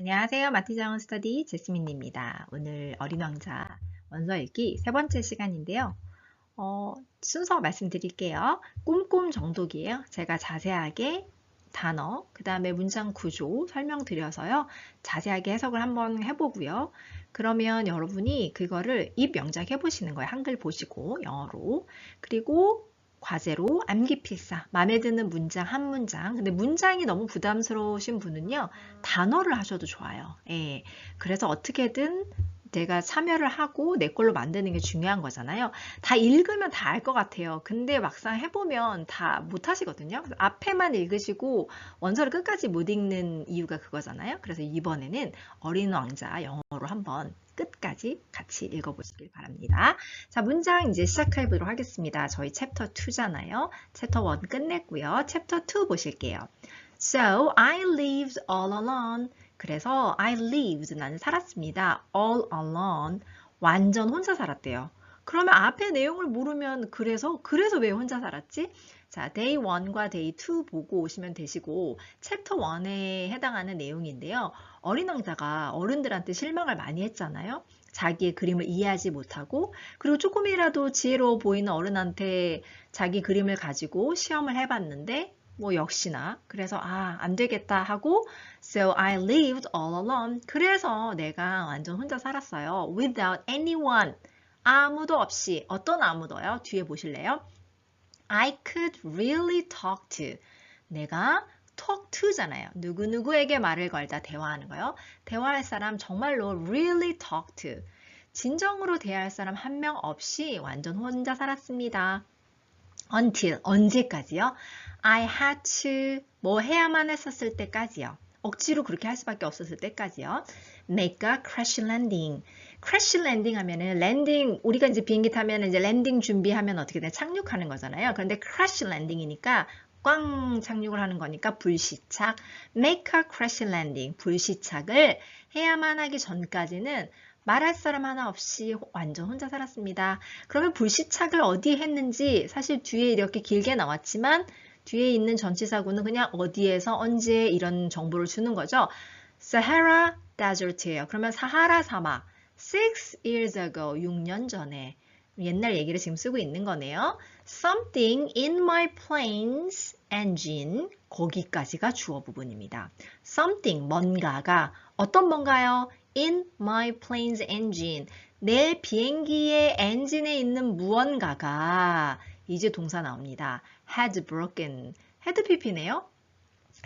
안녕하세요. 마티자운 스터디 제스민입니다. 오늘 어린 왕자 원서 읽기 세 번째 시간인데요. 순서 말씀드릴게요. 꼼꼼 정독이에요. 제가 자세하게 단어, 그 다음에 문장 구조 설명드려서요. 자세하게 해석을 한번 해보고요. 그러면 여러분이 그거를 입 영작 해보시는 거예요. 한글 보시고 영어로. 그리고 과제로 암기 필사, 마음에 드는 문장 한 문장. 근데 문장이 너무 부담스러우신 분은요, 단어를 하셔도 좋아요. 예. 그래서 어떻게든 내가 참여를 하고 내 걸로 만드는 게 중요한 거잖아요. 다 읽으면 다 알 것 같아요. 근데 막상 해보면 다 못하시거든요. 앞에만 읽으시고 원서를 끝까지 못 읽는 이유가 그거잖아요. 그래서 이번에는 어린 왕자 영어로 한번 끝까지 같이 읽어보시길 바랍니다. 자, 문장 이제 시작해 보도록 하겠습니다. 저희 챕터 2잖아요. 챕터 1 끝냈고요. 챕터 2 보실게요. So, I lived all alone. 그래서 I lived, 나는 살았습니다. all alone, 완전 혼자 살았대요. 그러면 앞에 내용을 모르면 그래서 왜 혼자 살았지? 자, day 1과 day 2 보고 오시면 되시고 챕터 1에 해당하는 내용인데요. 어린 왕자가 어른들한테 실망을 많이 했잖아요. 자기의 그림을 이해하지 못하고 그리고 조금이라도 지혜로워 보이는 어른한테 자기 그림을 가지고 시험을 해봤는데 뭐 역시나 그래서 안 되겠다 하고 So I lived all alone. 그래서 내가 완전 혼자 살았어요. Without anyone. 아무도 없이. 어떤 아무도요? 뒤에 보실래요? I could really talk to. 내가 talk to잖아요. 누구누구에게 말을 걸다 대화하는 거요. 대화할 사람 정말로 really talk to. 진정으로 대화할 사람 한 명 없이 완전 혼자 살았습니다. Until, 언제까지요? I had to, 뭐 해야만 했었을 때까지요. 억지로 그렇게 할 수밖에 없었을 때까지요. Make a crash landing. crash landing 하면은 랜딩, 우리가 이제 비행기 타면 이제 랜딩 준비하면 어떻게 돼? 착륙하는 거잖아요. 그런데 crash landing이니까 꽝 착륙을 하는 거니까 불시착. Make a crash landing. 불시착을 해야만 하기 전까지는 말할 사람 하나 없이 완전 혼자 살았습니다. 그러면 불시착을 어디에 했는지 사실 뒤에 이렇게 길게 나왔지만 뒤에 있는 전치사구는 그냥 어디에서 언제 이런 정보를 주는 거죠. Sahara Desert예요. 그러면 사하라 사막. 6 years ago, 6년 전에. 옛날 얘기를 지금 쓰고 있는 거네요. Something in my plane's engine. 거기까지가 주어 부분입니다. Something, 뭔가가. 어떤 뭔가요? In my plane's engine. 내 비행기의 엔진에 있는 무언가가 이제 동사 나옵니다. had broken. had pp네요.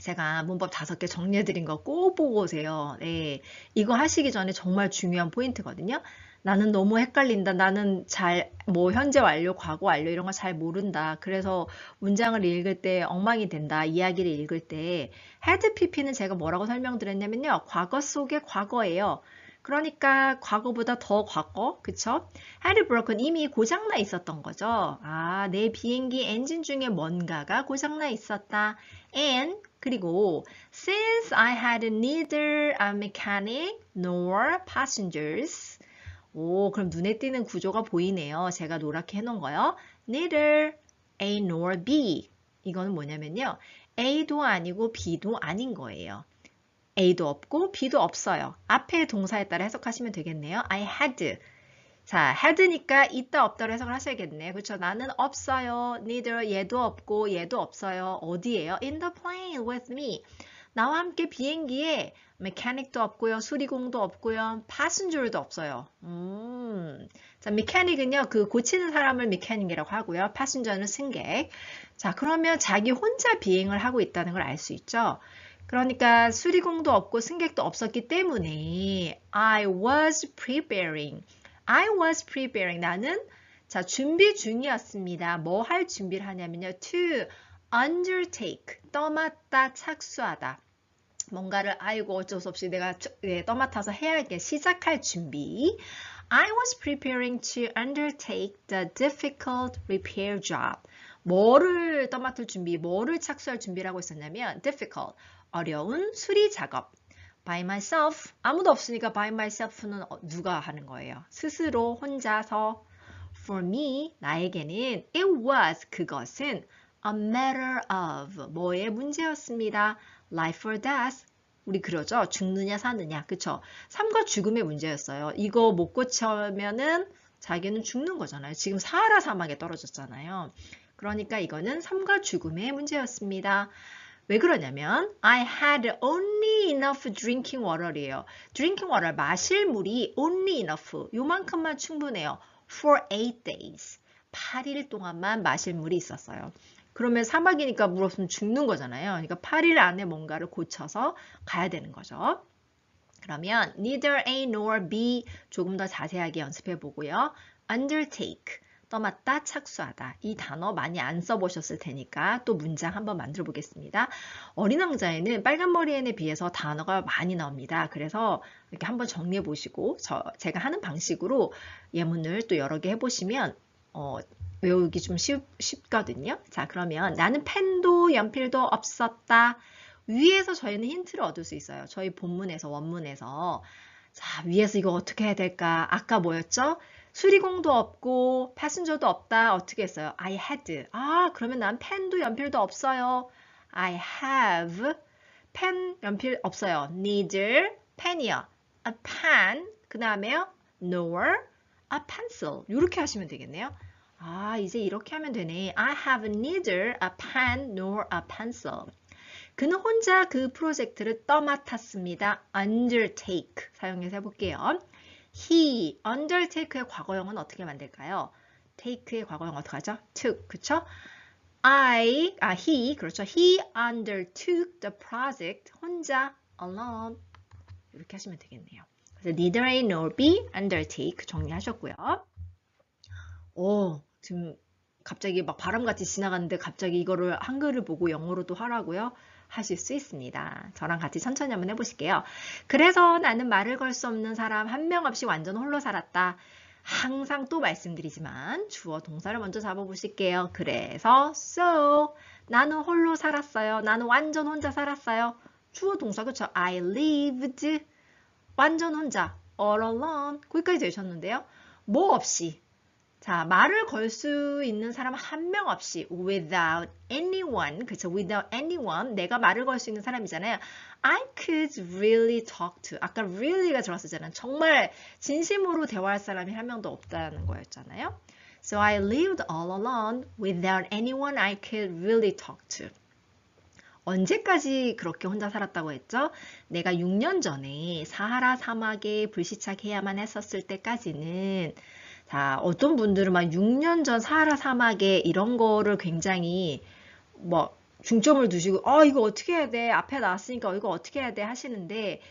제가 문법 5개 정리해드린 거 꼭 보고 오세요. 네, 이거 하시기 전에 정말 중요한 포인트거든요. 나는 너무 헷갈린다. 나는 뭐 현재 완료, 과거 완료 이런 거 잘 모른다. 그래서 문장을 읽을 때 엉망이 된다. 이야기를 읽을 때 had pp는 제가 뭐라고 설명드렸냐면요. 과거 속의 과거예요. 그러니까 과거보다 더 과거, 그쵸? had broken 이미 고장나 있었던 거죠. 내 비행기 엔진 중에 뭔가가 고장나 있었다. And 그리고 since I had neither a mechanic nor passengers. 그럼 눈에 띄는 구조가 보이네요. 제가 노랗게 해놓은 거요. Neither A nor B. 이거는 뭐냐면요. A도 아니고 B도 아닌 거예요. A도 없고 B도 없어요. 앞에 동사에 따라 해석하시면 되겠네요. I had. 자, had니까 있다 없다로 해석을 하셔야겠네요. 그렇죠? 나는 없어요. Neither 얘도 없고 얘도 없어요. 어디에요? In the plane with me. 나와 함께 비행기에 메카닉도 없고요. 수리공도 없고요. passenger도 없어요. 자, 메카닉은요. 그 고치는 사람을 메카닉이라고 하고요. passenger는 승객. 자, 그러면 자기 혼자 비행을 하고 있다는 걸 알 수 있죠? 그러니까 수리공도 없고 승객도 없었기 때문에 I was preparing. 나는 자 준비 중이었습니다. 뭐 할 준비를 하냐면요. To undertake, 떠맡다, 착수하다. 뭔가를 어쩔 수 없이 내가 떠맡아서 해야 할 게 시작할 준비. I was preparing to undertake the difficult repair job. 뭐를 떠맡을 준비, 뭐를 착수할 준비라고 했었냐면 difficult, 어려운 수리 작업. by myself, 아무도 없으니까 by myself는 누가 하는 거예요? 스스로, 혼자서. For me, 나에게는 it was, 그것은 a matter of, 뭐의 문제였습니다. life or death, 우리 그러죠? 죽느냐 사느냐. 그쵸? 삶과 죽음의 문제였어요. 이거 못 고쳐면은 자기는 죽는 거잖아요. 지금 사하라 사막에 떨어졌잖아요. 그러니까 이거는 삶과 죽음의 문제였습니다. 왜 그러냐면 I had only enough drinking water이에요. drinking water, 마실 물이 only enough, 요만큼만 충분해요. for 8 days, 8일 동안만 마실 물이 있었어요. 그러면 사막이니까 물 없으면 죽는 거잖아요. 그러니까 8일 안에 뭔가를 고쳐서 가야 되는 거죠. 그러면 neither A nor B 조금 더 자세하게 연습해 보고요. undertake, 떠맡다, 착수하다. 이 단어 많이 안 써보셨을 테니까 또 문장 한번 만들어 보겠습니다. 어린 왕자에는 빨간 머리 앤에 비해서 단어가 많이 나옵니다. 그래서 이렇게 한번 정리해 보시고 제가 하는 방식으로 예문을 또 여러 개 해보시면 외우기 좀 쉽거든요. 자, 그러면 나는 펜도 연필도 없었다. 위에서 저희는 힌트를 얻을 수 있어요. 저희 본문에서, 원문에서. 자, 위에서 이거 어떻게 해야 될까? 아까 뭐였죠? 수리공도 없고 패신저도 없다. 어떻게 했어요? I had. 아, 그러면 난 펜도 연필도 없어요. I have. 펜, 연필 없어요. neither, 펜이요. a pen, 그 다음에요. nor, a pencil. 이렇게 하시면 되겠네요. 아, 이제 이렇게 하면 되네. I have neither a pen nor a pencil. 그는 혼자 그 프로젝트를 떠맡았습니다. undertake 사용해서 해볼게요. He, undertake의 과거형은 어떻게 만들까요? take의 과거형 어떻게 하죠? took, 그쵸? he, 그렇죠. He undertook the project, 혼자, alone. 이렇게 하시면 되겠네요. 그래서 neither A nor B, undertake 정리하셨고요. 지금 갑자기 막 바람같이 지나갔는데 갑자기 이거를 한글을 보고 영어로도 하라고요? 하실 수 있습니다. 저랑 같이 천천히 한번 해보실게요. 그래서 나는 말을 걸 수 없는 사람 한 명 없이 완전 홀로 살았다. 항상 또 말씀드리지만 주어 동사를 먼저 잡아보실게요. 그래서 so 나는 홀로 살았어요. 나는 완전 혼자 살았어요. 주어 동사 그쵸? I lived 완전 혼자 all alone 거기까지 되셨는데요. 뭐 없이 자, 말을 걸 수 있는 사람 한 명 없이 without anyone, 그쵸? without anyone, 내가 말을 걸 수 있는 사람이잖아요. I could really talk to. 아까 really가 들어왔었잖아요. 정말 진심으로 대화할 사람이 한 명도 없다는 거였잖아요. So I lived all alone without anyone I could really talk to. 언제까지 그렇게 혼자 살았다고 했죠? 내가 6년 전에 사하라 사막에 불시착해야만 했었을 때까지는 자, 어떤 분들은 막 6년 전 사하라 사막에 이런 거를 굉장히 뭐 중점을 두시고 이거 어떻게 해야 돼? 앞에 나왔으니까 이거 어떻게 해야 돼? 하시는데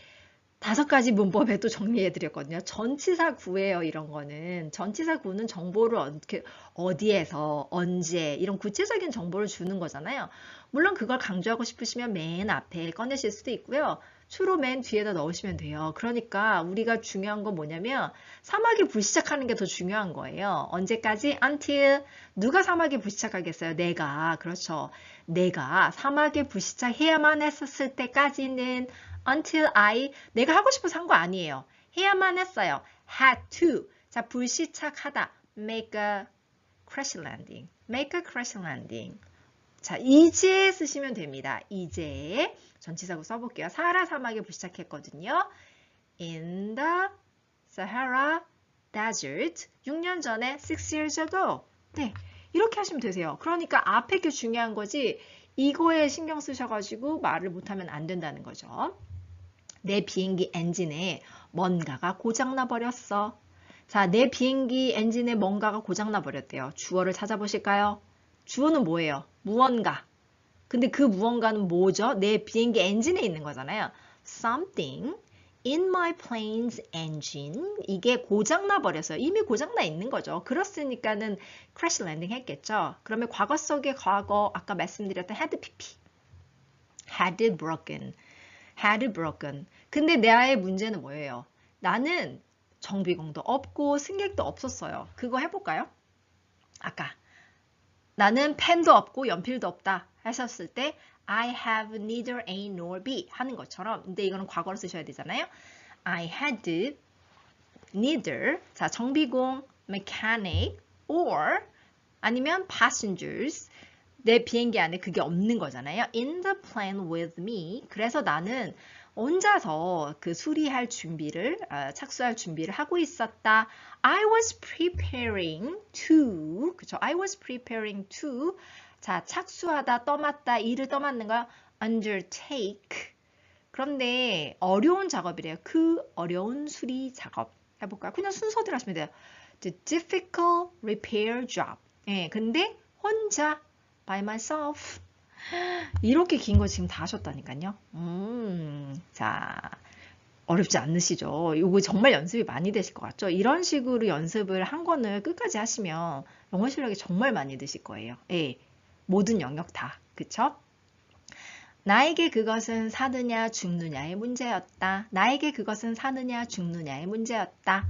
5가지 문법에 또 정리해 드렸거든요. 전치사 구예요, 이런 거는. 전치사 구는 정보를 어디에서, 언제 이런 구체적인 정보를 주는 거잖아요. 물론 그걸 강조하고 싶으시면 맨 앞에 꺼내실 수도 있고요. 주로 맨 뒤에다 넣으시면 돼요. 그러니까 우리가 중요한 건 뭐냐면 사막에 불시착하는 게 더 중요한 거예요. 언제까지? until 누가 사막에 불시착하겠어요? 내가. 그렇죠. 내가 사막에 불시착해야만 했었을 때까지는 until 내가 하고 싶어서 한 거 아니에요. 해야만 했어요. had to. 자, 불시착하다. make a crash landing. make a crash landing. 자, 이제 쓰시면 됩니다. 이제 전치사구 써볼게요. 사하라 사막에 불시착했거든요. In the Sahara Desert. 6년 전에 6 years ago. 네, 이렇게 하시면 되세요. 그러니까 앞에 게 중요한 거지 이거에 신경 쓰셔가지고 말을 못하면 안 된다는 거죠. 내 비행기 엔진에 뭔가가 고장나 버렸어. 자, 내 비행기 엔진에 뭔가가 고장나 버렸대요. 주어를 찾아보실까요? 주어는 뭐예요? 무언가. 근데 그 무언가는 뭐죠? 내 비행기 엔진에 있는 거잖아요. Something in my plane's engine. 이게 고장나 버렸어요. 이미 고장나 있는 거죠. 그렇으니까는 crash landing 했겠죠. 그러면 과거 속의 과거, 아까 말씀드렸던 had pp. had broken. had broken. 근데 나의 문제는 뭐예요? 나는 정비공도 없고 승객도 없었어요. 그거 해볼까요? 아까 나는 펜도 없고 연필도 없다 하셨을 때 I have neither A nor B 하는 것처럼 근데 이거는 과거로 쓰셔야 되잖아요. I had neither 자 정비공, mechanic or 아니면 passengers 내 비행기 안에 그게 없는 거잖아요. In the plane with me. 그래서 나는 혼자서 그 수리할 준비를, 착수할 준비를 하고 있었다. I was preparing to, 그쵸? I was preparing to. 자, 착수하다, 떠맡다, 일을 떠맡는 거 undertake. 그런데 어려운 작업이래요. 그 어려운 수리 작업 해볼까요? 그냥 순서대로 하시면 돼요. The difficult repair job. 예, 근데 혼자 by myself. 이렇게 긴 거 지금 다 하셨다니까요. 자, 어렵지 않으시죠? 이거 정말 연습이 많이 되실 것 같죠? 이런 식으로 연습을 한 권을 끝까지 하시면 영어 실력이 정말 많이 드실 거예요. 예, 모든 영역 다. 그쵸? 나에게 그것은 사느냐 죽느냐의 문제였다. 나에게 그것은 사느냐 죽느냐의 문제였다.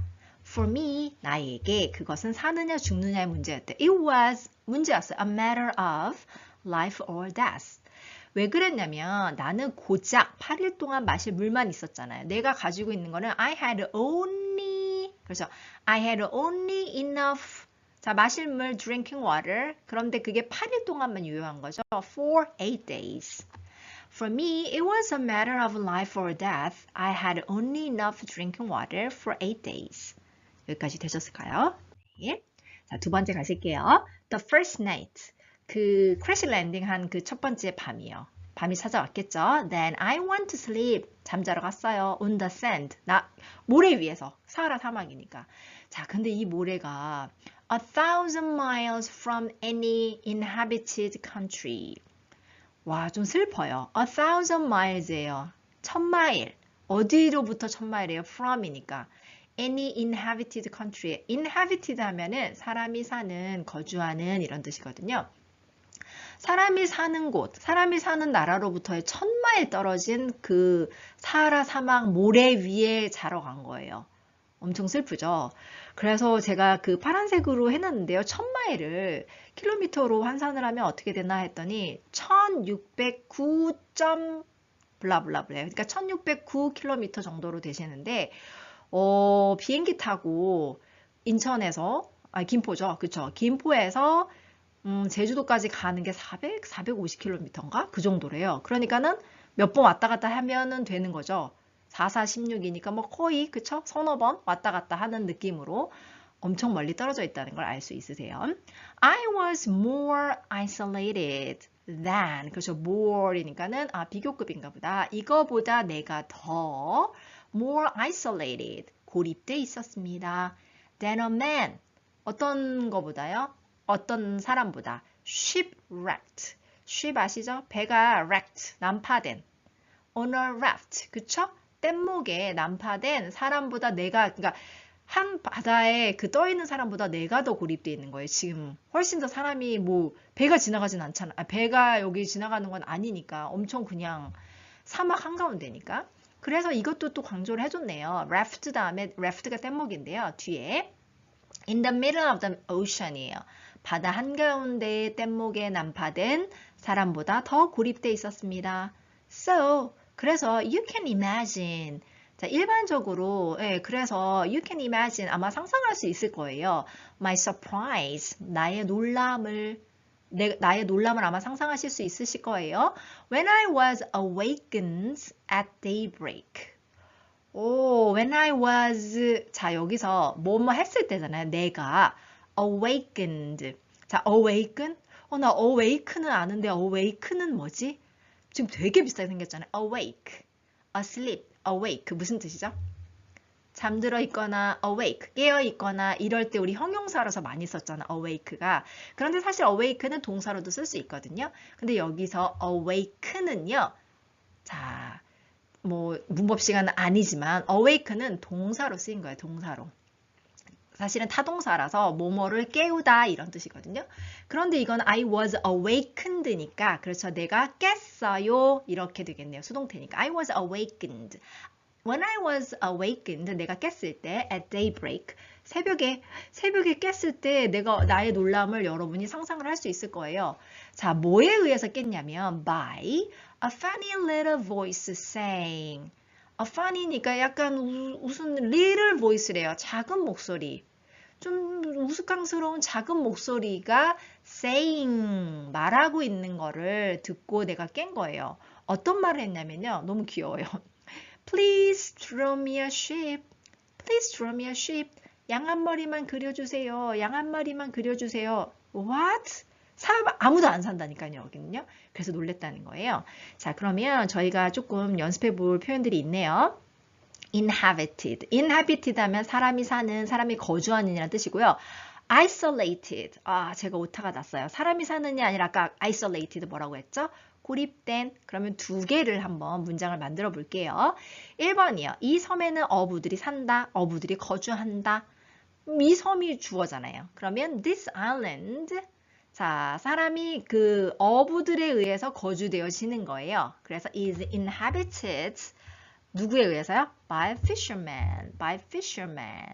For me, 나에게 그것은 사느냐 죽느냐의 문제였다. It was 문제였어요. A matter of life or death. 왜 그랬냐면 나는 고작 8일 동안 마실 물만 있었잖아요. 내가 가지고 있는 거는 I had only, 그래서 I had only enough. 자, 마실 물 drinking water. 그런데 그게 8일 동안만 유효한 거죠. For 8 days. For me, it was a matter of life or death. I had only enough drinking water for 8 days. 여기까지 되셨을까요? 네. 자, 두 번째 가실게요. The first night. 그 크래시 랜딩한 그 첫 번째 밤이요. 밤이 찾아왔겠죠. Then I went to sleep. 잠자러 갔어요. On the sand. 모래 위에서. 사하라 사막이니까. 자, 근데 이 모래가 1,000 miles from any inhabited country. 와, 좀 슬퍼요. 1,000 miles예요. 1,000마일. 어디로부터 1,000마일이에요? from이니까. any inhabited country. inhabited 하면은 사람이 사는, 거주하는 이런 뜻이거든요. 사람이 사는 곳, 사람이 사는 나라로부터의 1,000마일 떨어진 그 사하라 사막 모래 위에 자러 간 거예요. 엄청 슬프죠. 그래서 제가 그 파란색으로 해놨는데요. 1,000마일을 킬로미터로 환산을 하면 어떻게 되나 했더니 1609. 블라블라블. 그러니까 1609km 정도로 되시는데 비행기 타고 인천에서 김포죠. 그쵸? 김포에서 제주도까지 가는 게 450km인가? 그 정도래요. 그러니까는 몇 번 왔다 갔다 하면은 되는 거죠. 4, 4, 16이니까 뭐 거의 그쵸? 서너 번 왔다 갔다 하는 느낌으로 엄청 멀리 떨어져 있다는 걸 알 수 있으세요. I was more isolated than. 그렇죠. more이니까는 비교급인가 보다. 이거보다 내가 더 more isolated. 고립돼 있었습니다. than a man. 어떤 거보다요? 어떤 사람보다. shipwrecked. ship 아시죠? 배가 wrecked. 난파된. on a raft. 그쵸? 뗏목에 난파된 사람보다 내가, 그러니까 한 바다에 그 떠 있는 사람보다 내가 더 고립돼 있는 거예요. 지금 훨씬 더 사람이 뭐 배가 지나가진 않잖아. 배가 여기 지나가는 건 아니니까 엄청 그냥 사막 한가운데니까. 그래서 이것도 또 강조를 해줬네요. raft 다음에 raft가 뗏목인데요. 뒤에 in the middle of the ocean이에요. 바다 한가운데 뗏목에 난파된 사람보다 더 고립돼 있었습니다. So 그래서 you can imagine. 자, 일반적으로 그래서 you can imagine 아마 상상할 수 있을 거예요. My surprise. 나의 놀람을 아마 상상하실 수 있으실 거예요. When I was awakened at daybreak. when I was 자, 여기서 뭐뭐 했을 때잖아요. 내가 awakened. 자, awaken? 나 awake는 아는데 awake는 뭐지? 지금 되게 비슷하게 생겼잖아요. awake, asleep, awake. 무슨 뜻이죠? 잠들어 있거나 awake, 깨어 있거나 이럴 때 우리 형용사로서 많이 썼잖아. awake가. 그런데 사실 awake는 동사로도 쓸 수 있거든요. 근데 여기서 awake는요. 자, 뭐 문법 시간은 아니지만 awake는 동사로 쓰인 거예요. 동사로. 사실은 타동사라서 뭐뭐를 깨우다 이런 뜻이거든요. 그런데 이건 I was awakened니까 그렇죠. 내가 깼어요. 이렇게 되겠네요. 수동태니까. I was awakened. When I was awakened, 내가 깼을 때 at daybreak, 새벽에 깼을 때 나의 놀람을 여러분이 상상을 할 수 있을 거예요. 자, 뭐에 의해서 깼냐면 by a funny little voice saying. funny니까 약간 무슨 little voice래요. 작은 목소리. 좀 우스꽝스러운 작은 목소리가 saying, 말하고 있는 거를 듣고 내가 깬 거예요. 어떤 말을 했냐면요. 너무 귀여워요. Please draw me a sheep. Please draw me a sheep. 양 한 마리만 그려주세요. 양 한 마리만 그려주세요. What? 사람 아무도 안 산다니까요, 여기는요. 그래서 놀랬다는 거예요. 자, 그러면 저희가 조금 연습해 볼 표현들이 있네요. inhabited. inhabited 하면 사람이 사는, 사람이 거주하는이라는 뜻이고요. isolated. 아, 제가 오타가 났어요. 사람이 사는이 아니라 아까 isolated 뭐라고 했죠? 고립된. 그러면 두 개를 한번 문장을 만들어 볼게요. 1번이요. 이 섬에는 어부들이 산다. 어부들이 거주한다. 이 섬이 주어잖아요. 그러면 this island. 자, 사람이 그 어부들에 의해서 거주되어지는 거예요. 그래서 is inhabited. 누구에 의해서요? By fishermen. By fishermen.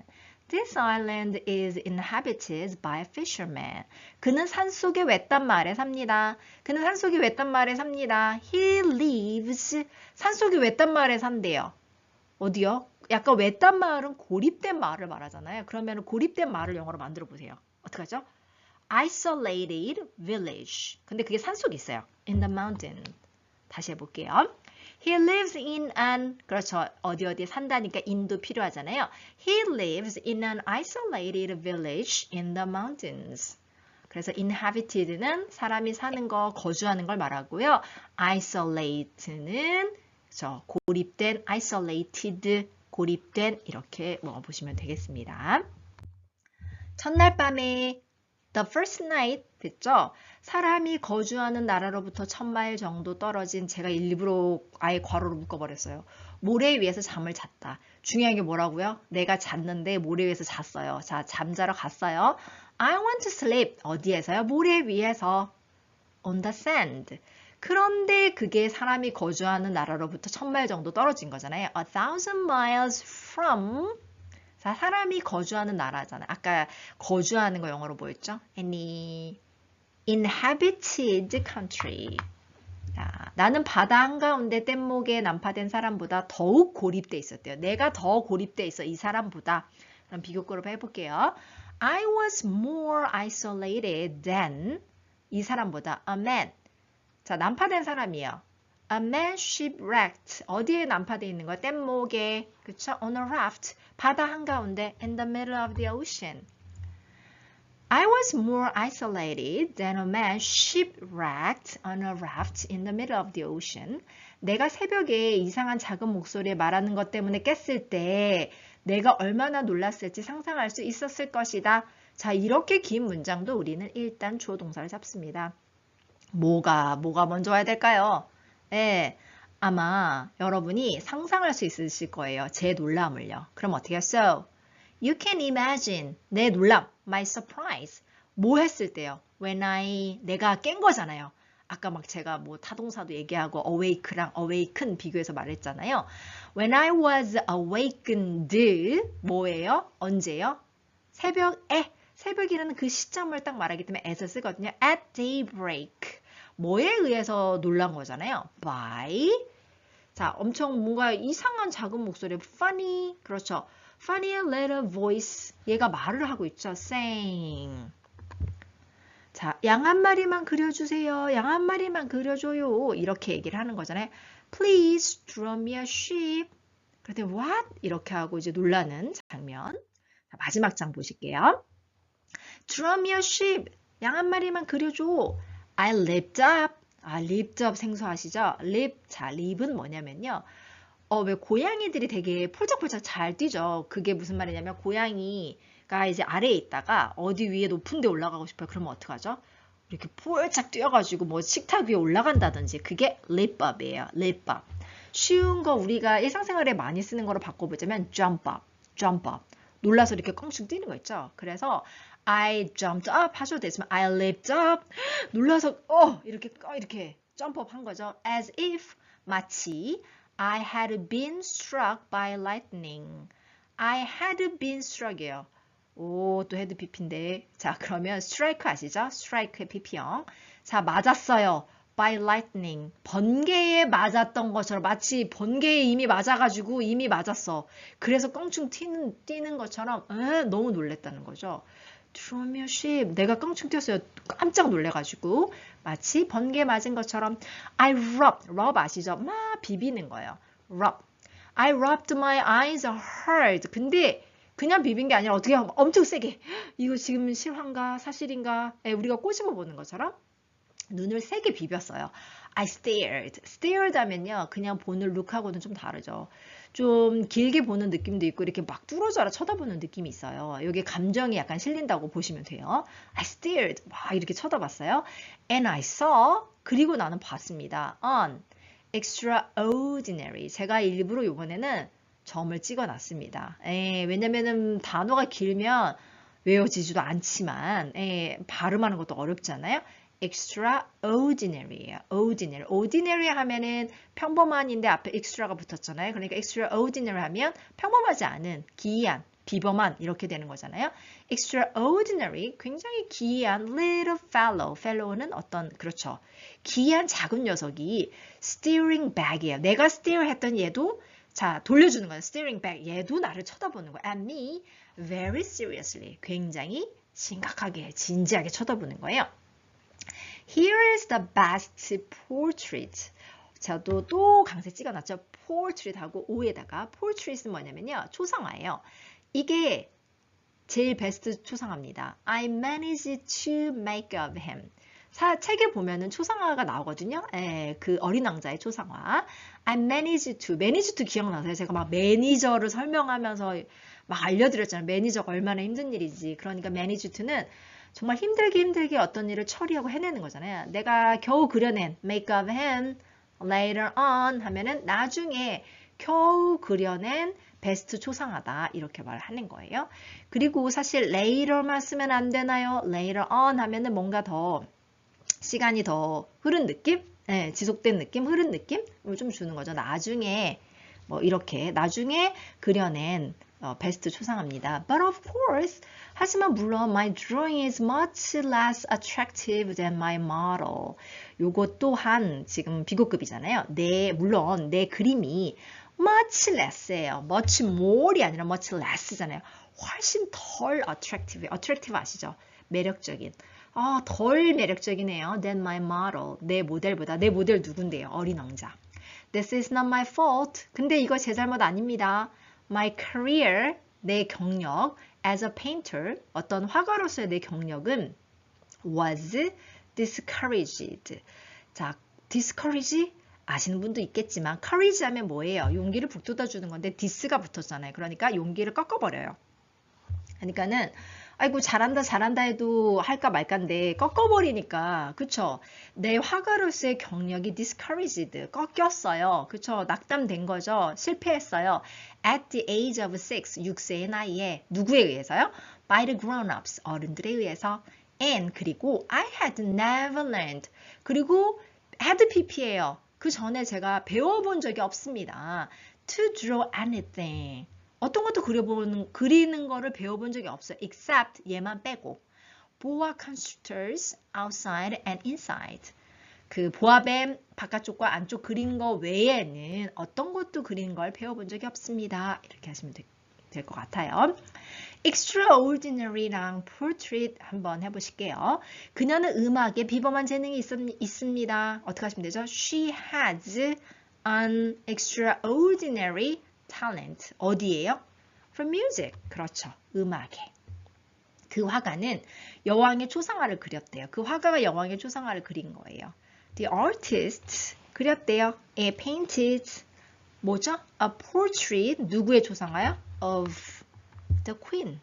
This island is inhabited by fishermen. 그는 산속의 외딴 마을에 삽니다. 그는 산속의 외딴 마을에 삽니다. He lives. 산속의 외딴 마을에 산대요. 어디요? 약간 외딴 마을은 고립된 마을을 말하잖아요. 그러면 고립된 마을을 영어로 만들어 보세요. 어떡하죠? Isolated village. 근데 그게 산속에 있어요. In the mountain. 다시 해볼게요. He lives in an, 그렇죠. 어디에 산다니까 in도 필요하잖아요. He lives in an isolated village in the mountains. 그래서 inhabited는 사람이 사는 거, 거주하는 걸 말하고요. isolate는 그렇죠. 고립된, isolated, 고립된 이렇게 보시면 되겠습니다. 첫날 밤에 the first night 됐죠? 사람이 거주하는 나라로부터 1000마일 정도 떨어진 제가 일부러 아예 괄호로 묶어버렸어요. 모래 위에서 잠을 잤다. 중요한 게 뭐라고요? 내가 잤는데 모래 위에서 잤어요. 자, 잠자러 갔어요. I want to sleep. 어디에서요? 모래 위에서. On the sand. 그런데 그게 사람이 거주하는 나라로부터 1000마일 정도 떨어진 거잖아요. 1000 miles from. 자, 사람이 거주하는 나라잖아요. 아까 거주하는 거 영어로 뭐였죠? Any inhabited country. 자, 나는 바다 한가운데 뗏목에 난파된 사람보다 더욱 고립돼 있었대요. 내가 더 고립돼 있어, 이 사람보다. 그럼 비교급으로 해볼게요. I was more isolated than 이 사람보다 a man. 자, 난파된 사람이에요. A man shipwrecked. 어디에 난파되어 있는 거야? 뗏목에. 그쵸? On a raft. 바다 한가운데. In the middle of the ocean. I was more isolated than a man shipwrecked on a raft in the middle of the ocean. 내가 새벽에 이상한 작은 목소리에 말하는 것 때문에 깼을 때 내가 얼마나 놀랐을지 상상할 수 있었을 것이다. 자, 이렇게 긴 문장도 우리는 일단 주어 동사를 잡습니다. 뭐가 먼저 와야 될까요? 네, 아마 여러분이 상상할 수 있으실 거예요. 제 놀람을요. 그럼 어떻게 했어요? You can imagine. 내 놀람. My surprise. 뭐 했을 때요? When 내가 깬 거잖아요. 아까 막 제가 뭐 타동사도 얘기하고 awake랑 awaken 비교해서 말했잖아요. When I was awakened. 뭐예요? 언제요? 새벽에. 새벽이라는 그 시점을 딱 말하기 때문에 as을 쓰거든요. At daybreak. 뭐에 의해서 놀란 거잖아요. By. 자, 엄청 뭔가 이상한 작은 목소리. Funny. 그렇죠. Funny little voice. 얘가 말을 하고 있죠. Saying. 자, 양 한 마리만 그려주세요. 양 한 마리만 그려줘요. 이렇게 얘기를 하는 거잖아요. Please draw me a sheep. 그랬더니 what? 이렇게 하고 이제 놀라는 장면. 자, 마지막 장 보실게요. Draw me a sheep. 양 한 마리만 그려줘. I leaped up. 아, leaped up 생소하시죠? leap. 자, leap은 뭐냐면요. 왜 고양이들이 되게 폴짝폴짝 잘 뛰죠. 그게 무슨 말이냐면 고양이가 이제 아래에 있다가 어디 위에 높은 데 올라가고 싶어요. 그러면 어떡하죠? 이렇게 폴짝 뛰어가지고 뭐 식탁 위에 올라간다든지 그게 leap up이에요. leap up. 쉬운 거 우리가 일상생활에 많이 쓰는 거로 바꿔보자면 jump up, jump up. 놀라서 이렇게 껑충 뛰는 거 있죠. 그래서 I jumped up 하셔도 되지만 I leaped up. 놀라서 이렇게 jump up 한 거죠. As if 마치 I had been struck by lightning. I had been struck이에요. 오, 또 헤드 PP인데. 자, 그러면 strike 아시죠? strike의 PP형. 자, 맞았어요. by lightning. 번개에 맞았던 것처럼 마치 번개에 이미 맞아가지고 이미 맞았어. 그래서 껑충 뛰는 것처럼 너무 놀랬다는 거죠. Draw me a sheep. 내가 껑충 뛰었어요. 깜짝 놀래가지고 마치 번개 맞은 것처럼 I rub 아시죠? 막 비비는 거예요. rub. I rubbed my eyes hard. 근데 그냥 비빈 게 아니라 어떻게 하면 엄청 세게. 이거 지금 실화인가 사실인가? 우리가 꼬집어 보는 것처럼 눈을 세게 비볐어요. I stared. stared 하면요. 그냥 보는 룩하고는 좀 다르죠. 좀 길게 보는 느낌도 있고 이렇게 막 뚫어져라 쳐다보는 느낌이 있어요. 여기 감정이 약간 실린다고 보시면 돼요. I stared. 막 이렇게 쳐다봤어요. And I saw. 그리고 나는 봤습니다. On. extraordinary. 제가 일부러 이번에는 점을 찍어놨습니다. 왜냐면은 단어가 길면 외워지지도 않지만 발음하는 것도 어렵잖아요. extraordinary예요. ordinary. ordinary 하면은 평범한인데 앞에 extra가 붙었잖아요. 그러니까 extraordinary 하면 평범하지 않은, 기이한, 비범한 이렇게 되는 거잖아요. extraordinary, 굉장히 기이한 little fellow. fellow는 어떤, 그렇죠. 기이한 작은 녀석이 staring back이에요. 내가 stare 했던 얘도 자, 돌려주는 거예요. staring back. 얘도 나를 쳐다보는 거예요. at me very seriously. 굉장히 심각하게, 진지하게 쳐다보는 거예요. Here is the best portrait. 저도 또 강세 찍어놨죠. portrait하고 O에다가 portrait은 뭐냐면요. 초상화예요. 이게 제일 베스트 초상화입니다. I managed to make of him. 책에 보면은 초상화가 나오거든요. 그 어린 왕자의 초상화. I managed to. manage to 기억나세요? 제가 막 매니저를 설명하면서 막 알려드렸잖아요. 매니저가 얼마나 힘든 일이지. 그러니까 manage to는 정말 힘들게 어떤 일을 처리하고 해내는 거잖아요. 내가 겨우 그려낸 make of him later on 하면은 나중에 겨우 그려낸 베스트 초상화다 이렇게 말하는 거예요. 그리고 사실 later만 쓰면 안 되나요? later on 하면은 뭔가 더 시간이 더 흐른 느낌? 지속된 느낌, 흐른 느낌을 좀 주는 거죠. 나중에 뭐 이렇게 나중에 그려낸 베스트 초상화입니다. But of course, 하지만 물론 my drawing is much less attractive than my model. 요것 또한 지금 비고급이잖아요. 물론 내 그림이 much less예요. much more이 아니라 much less잖아요. 훨씬 덜 attractive. attractive 아시죠? 매력적인. 덜 매력적이네요. than my model. 내 모델보다. 내 모델 누군데요? 어린 왕자. This is not my fault. 근데 이거 제 잘못 아닙니다. My career, 내 경력, as a painter, 어떤 화가로서의 내 경력은 was discouraged. 자, discourage 아시는 분도 있겠지만 courage 하면 뭐예요? 용기를 북돋아 주는 건데 dis가 붙었잖아요. 그러니까 용기를 꺾어버려요. 그러니까는 아이고 잘한다 해도 할까 말까인데 꺾어버리니까 그쵸? 내 화가로서의 경력이 discouraged, 꺾였어요. 그쵸? 낙담된 거죠. 실패했어요. At the age of 6세의 나이에 누구에 의해서요? By the grown-ups, 어른들에 의해서. And 그리고 I had never learned. 그리고 had pp예요. 그 전에 제가 배워본 적이 없습니다. To draw anything. 어떤 것도 그리는 거를 배워본 적이 없어요. Except 얘만 빼고. boa constrictors outside and inside. 그 보아뱀 바깥쪽과 안쪽 그린 거 외에는 어떤 것도 그리는 걸 배워본 적이 없습니다. 이렇게 하시면 될 것 같아요. extraordinary랑 portrait 한번 해보실게요. 그녀는 음악에 비범한 재능이 있습니다. 어떻게 하시면 되죠? She has an extraordinary talent. 어디예요? For music. 그렇죠. 음악에. 그 화가는 여왕의 초상화를 그렸대요. 그 화가가 여왕의 초상화를 그린 거예요. The artist 그렸대요. painted 뭐죠? A portrait 누구의 초상화요? Of the queen.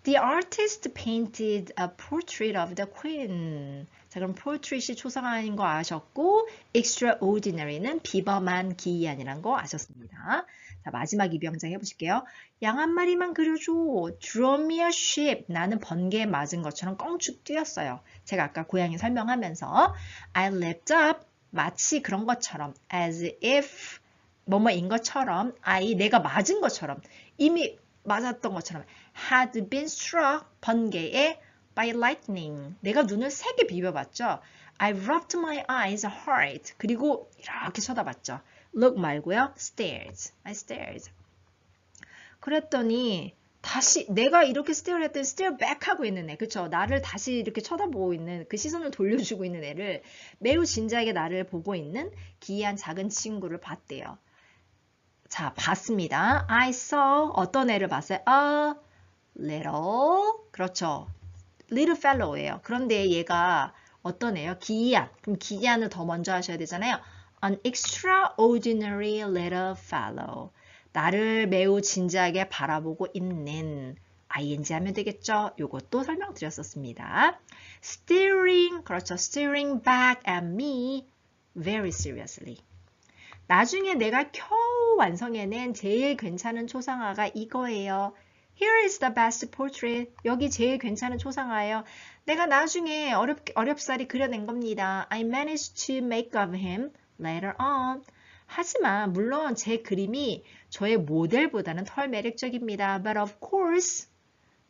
The artist painted a portrait of the queen. 자, 그럼 portrait이 초상화인 거 아셨고 extraordinary는 비범한, 기이한이란 거 아셨습니다. 자, 마지막 입영장 해보실게요. 양 한 마리만 그려줘. Draw me a sheep. 나는 번개에 맞은 것처럼 껑축 뛰었어요. 제가 아까 고양이 설명하면서 I leapt up. 마치 그런 것처럼 as if 뭐뭐인 것처럼 내가 맞은 것처럼 이미 맞았던 것처럼 had been struck. 번개에 by lightning. 내가 눈을 세게 비벼봤죠. I rubbed my eyes hard. 그리고 이렇게 쳐다봤죠. look 말고요. stared. I stared. 그랬더니 다시 내가 이렇게 stare 했더니 stare back 하고 있는 애. 그쵸? 나를 다시 이렇게 쳐다보고 있는 그 시선을 돌려주고 있는 애를 매우 진지하게 나를 보고 있는 기이한 작은 친구를 봤대요. 자, 봤습니다. I saw 어떤 애를 봤어요? A little 그렇죠. little fellow예요. 그런데 얘가 어떤 애요? 기이한. 그럼 기이한을 더 먼저 하셔야 되잖아요. An extraordinary little fellow. 나를 매우 진지하게 바라보고 있는 ing 하면 되겠죠? 요것도 설명드렸었습니다. Staring, 그렇죠. Staring back at me very seriously. 나중에 내가 겨우 완성해낸 제일 괜찮은 초상화가 이거예요. Here is the best portrait. 여기 제일 괜찮은 초상화예요. 내가 나중에 어렵사리 그려낸 겁니다. I managed to make of him later on. 하지만 물론 제 그림이 저의 모델보다는 덜 매력적입니다. But of course,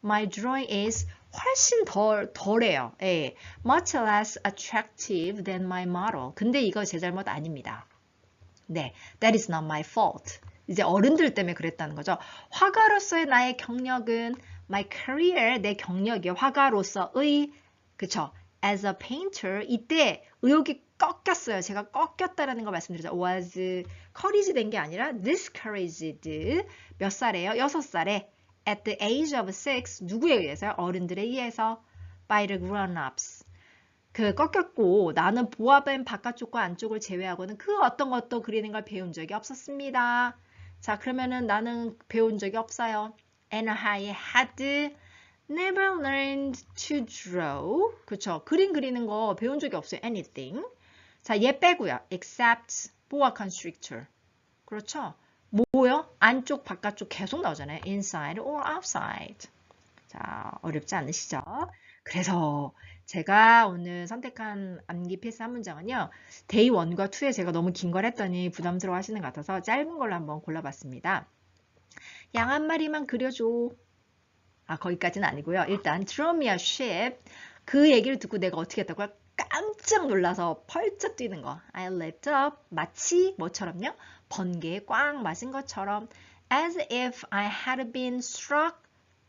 my drawing is 훨씬 덜해요. 예. Much less attractive than my model. 근데 이거 제 잘못 아닙니다. 네, that is not my fault. 이제 어른들 때문에 그랬다는 거죠. 화가로서의 나의 경력은 my career, 내 경력이 화가로서의 그쵸? As a painter, 이때 의욕이 꺾였어요. 제가 꺾였다라는 거 말씀드렸죠. was encouraged 된 게 아니라 discouraged. 몇 살이에요? 6살에 at the age of 6, 누구에 의해서요? 어른들에 의해서 by the grown-ups. 그 꺾였고 나는 보아뱀 바깥쪽과 안쪽을 제외하고는 그 어떤 것도 그리는 걸 배운 적이 없었습니다. 자, 그러면은 나는 배운 적이 없어요. And I had never learned to draw. 그쵸? 그림 그리는 거 배운 적이 없어요. anything. 자, 얘 빼고요. except boa constrictor. 그렇죠? 뭐요? 안쪽, 바깥쪽 계속 나오잖아요. inside or outside. 자, 어렵지 않으시죠? 그래서 제가 오늘 선택한 암기 필수 한 문장은요. 데이 1과 2에 제가 너무 긴 걸 했더니 부담스러워 하시는 것 같아서 짧은 걸로 한번 골라봤습니다. 양 한 마리만 그려줘. 아, 거기까지는 아니고요. 일단 draw me a ship. 그 얘기를 듣고 내가 어떻게 했다고요? 깜짝 놀라서 펄쩍 뛰는 거. I leapt up. 마치 뭐처럼요? 번개에 꽉 맞은 것처럼 as if I had been struck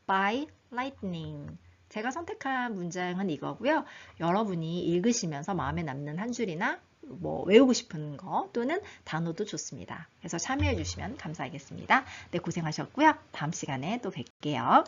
by lightning. 제가 선택한 문장은 이거고요. 여러분이 읽으시면서 마음에 남는 한 줄이나 뭐 외우고 싶은 거 또는 단어도 좋습니다. 그래서 참여해 주시면 감사하겠습니다. 네, 고생하셨고요. 다음 시간에 또 뵐게요.